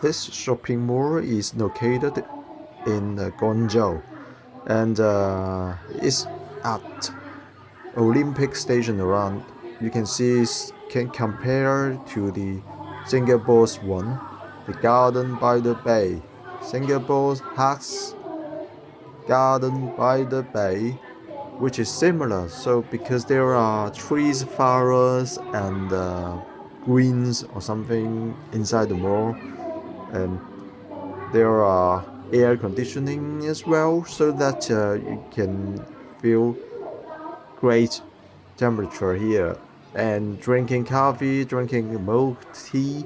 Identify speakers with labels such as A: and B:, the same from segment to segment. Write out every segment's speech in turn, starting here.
A: This shopping mall is located in Guangzhou, and it's at Olympic Station around. You can see can compare to the Singapore's one, the Garden by the Bay. Singapore has Garden by the Bay, which is similar. So because there are trees, flowers, and greens or something inside the mall, and there are air conditioning as well, so that you can feel great temperature here. And drinking coffee, drinking milk tea,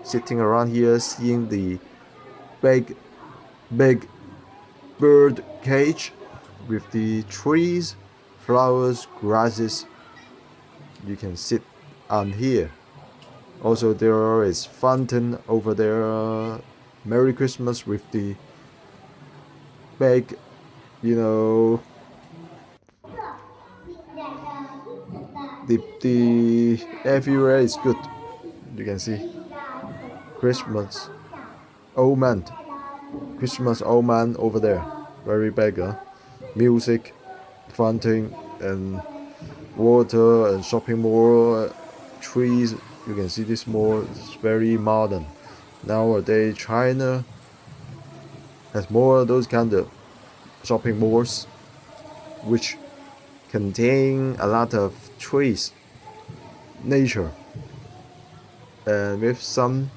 A: sitting around here, seeing the big bird cage with the trees, flowers, grasses. You can sit on here. Also, there is fountain over there. Merry Christmas with the big, you know, the everywhere is good. You can see Christmas old man, Christmas old man over there, very big. Music, fountain, and water, and shopping mall, trees. You can see this mall is very modern. Nowadays, China has more of those kind of shopping malls, which contain a lot of trees, nature, and with sun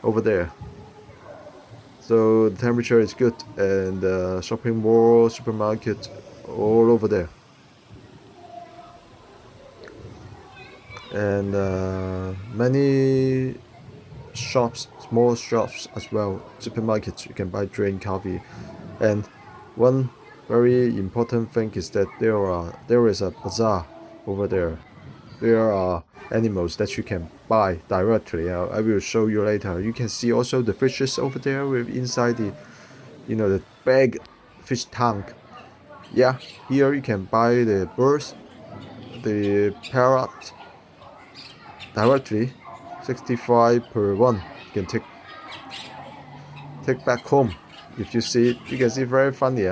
A: over there. So the temperature is good, and shopping mall, supermarket, all over there. And many shops, small shops as well, supermarkets. You can buy drink, coffee, and one very important thing is that there is a bazaar over there. There are animals that you can buy directly. I will show you later. You can see also the fishes over there with inside the big fish tank. Yeah, here you can buy the birds, the parrot directly, 65 per one. You can take back home. If you see it, you can see very funny.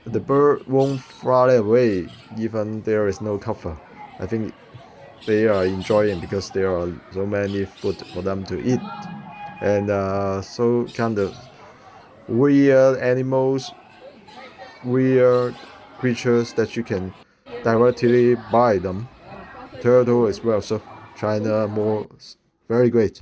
A: The bird won't fly away even there is no cover. I think they are enjoying because there are so many food for them to eat, and so kind of weird animals, weird creatures that you can directly buy them. Turtle as well. So China more very great.